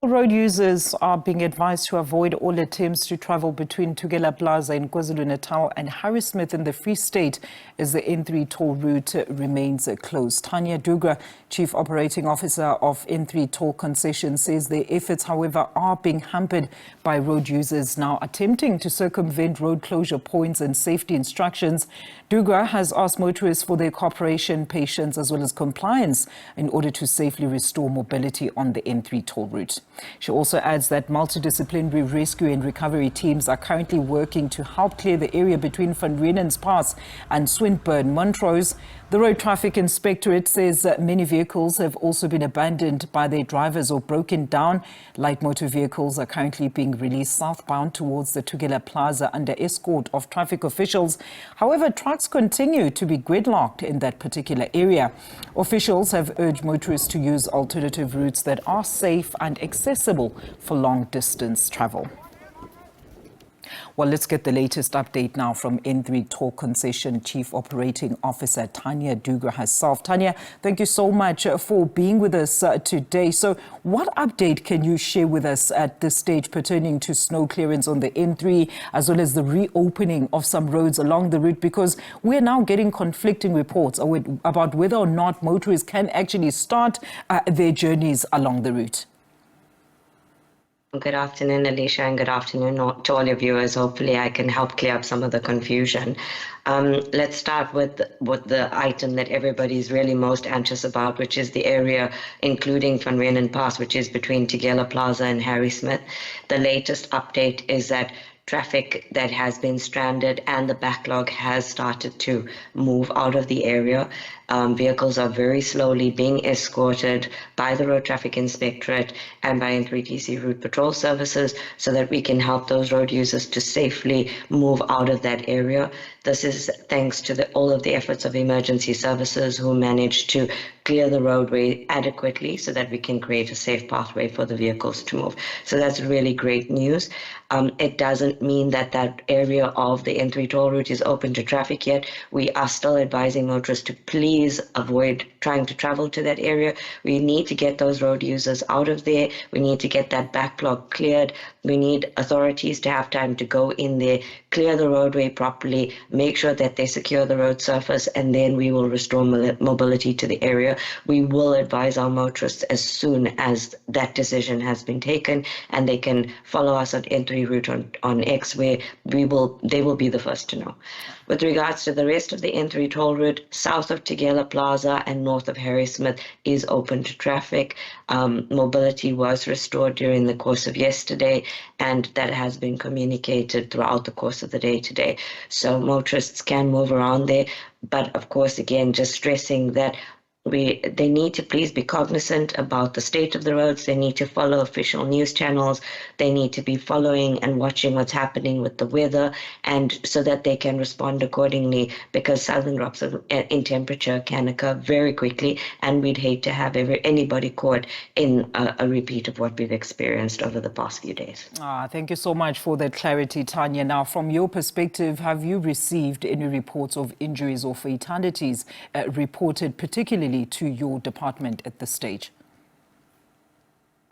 Road users are being advised to avoid all attempts to travel between Tugela Plaza in KwaZulu-Natal and Harrismith in the Free State as the N3 toll route remains closed. Thania Dhoogra, Chief Operating Officer of N3 Toll Concession, says their efforts, however, are being hampered by road users now attempting to circumvent road closure points and safety instructions. Dhoogra has asked motorists for their cooperation, patience, as well as compliance in order to safely restore mobility on the N3 toll route. She also adds that multidisciplinary rescue and recovery teams are currently working to help clear the area between Van Riemen's Pass and Swinburne Montrose. The Road Traffic Inspectorate says that many vehicles have also been abandoned by their drivers or broken down. Light motor vehicles are currently being released southbound towards the Tugela Plaza under escort of traffic officials. However, trucks continue to be gridlocked in that particular area. Officials have urged motorists to use alternative routes that are safe and accessible for long-distance travel. Well, let's get the latest update now from N3 Toll Concession Chief Operating Officer Thania Dhoogra herself. Thania, thank you so much for being with us today. So what update can you share with us at this stage pertaining to snow clearance on the N3 as well as the reopening of some roads along the route? Because we're now getting conflicting reports about whether or not motorists can actually start their journeys along the route. Good afternoon, Alicia, and good afternoon to all your viewers. Hopefully I can help clear up some of the confusion. Let's start with the item that everybody's really most anxious about, which is the area including Van Riemen's Pass, which is between Tugela Plaza and Harrismith. The latest update is that traffic that has been stranded and the backlog has started to move out of the area. Vehicles are very slowly being escorted by the Road Traffic Inspectorate and by N3TC Route Patrol Services so that we can help those road users to safely move out of that area. This is thanks to all of the efforts of emergency services who managed to clear the roadway adequately so that we can create a safe pathway for the vehicles to move. So that's really great news. It doesn't mean that that area of the N3 toll route is open to traffic yet. We are still advising motorists to please avoid trying to travel to that area. We need to get those road users out of there. We need to get that backlog cleared. We need authorities to have time to go in there, clear the roadway properly, make sure that they secure the road surface, and then we will restore mobility to the area. We will advise our motorists as soon as that decision has been taken, and they can follow us on N3 route on X, where they will be the first to know. With regards to the rest of the N3 toll route, south of Tugela Plaza and north of Harrismith is open to traffic. Mobility was restored during the course of yesterday, and that has been communicated throughout the course of the day today. So motorists can move around there, but of course, again, just stressing that they need to please be cognizant about the state of the roads. They need to follow official news channels. They need to be following and watching what's happening with the weather, and so that they can respond accordingly, because sudden drops in temperature can occur very quickly, and we'd hate to have anybody caught in a repeat of what we've experienced over the past few days. Thank you so much for that clarity, Thania. Now, from your perspective, have you received any reports of injuries or fatalities reported particularly to your department at this stage?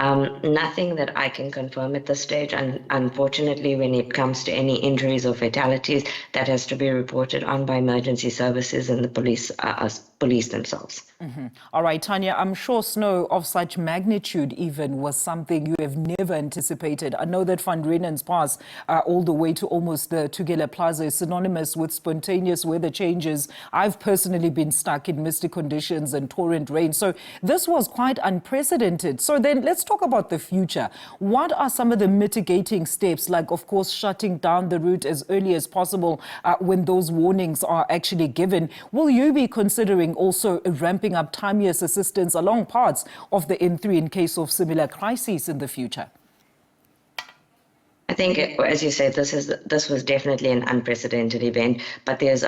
Nothing that I can confirm at this stage, and unfortunately, when it comes to any injuries or fatalities, that has to be reported on by emergency services and the police themselves. All right, Thania, I'm sure snow of such magnitude even was something you have never anticipated. I know that Van Riemen's Pass all the way to almost the Tugela Plaza is synonymous with spontaneous weather changes. I've personally been stuck in misty conditions and torrent rain. So this was quite unprecedented. So then let's talk about the future. What are some of the mitigating steps, like, of course, shutting down the route as early as possible when those warnings are actually given? Will you be considering also ramping up time-use assistance along parts of the N3 in case of similar crises in the future? think, as you said, this was definitely an unprecedented event, but there's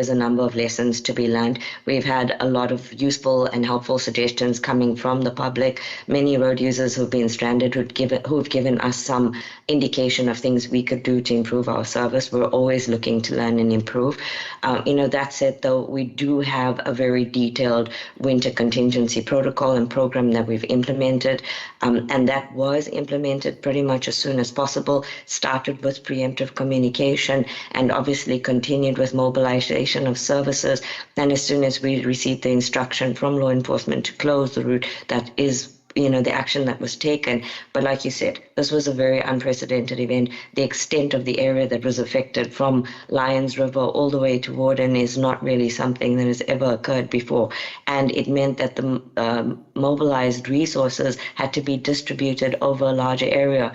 a number of lessons to be learned. We've had a lot of useful and helpful suggestions coming from the public. Many road users who've been stranded who've given us some indication of things we could do to improve our service. We're always looking to learn and improve. That said, though, we do have a very detailed winter contingency protocol and program that we've implemented, and that was implemented pretty much as soon as possible. Started with preemptive communication and obviously continued with mobilization of services. And as soon as we received the instruction from law enforcement to close the route, that is the action that was taken. But like you said, this was a very unprecedented event. The extent of the area that was affected from Lions River all the way to Warden is not really something that has ever occurred before. And it meant that the mobilized resources had to be distributed over a larger area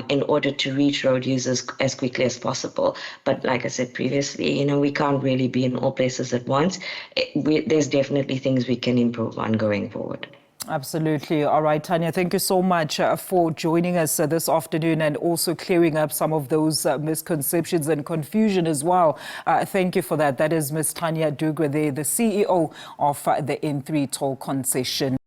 in order to reach road users as quickly as possible. But like I said previously, we can't really be in all places at once. There's definitely things we can improve on going forward. Absolutely. All right, Thania, thank you so much for joining us this afternoon and also clearing up some of those misconceptions and confusion as well. Thank you for that. That is Ms. Thania Dhoogra, the CEO of the N3 toll concession.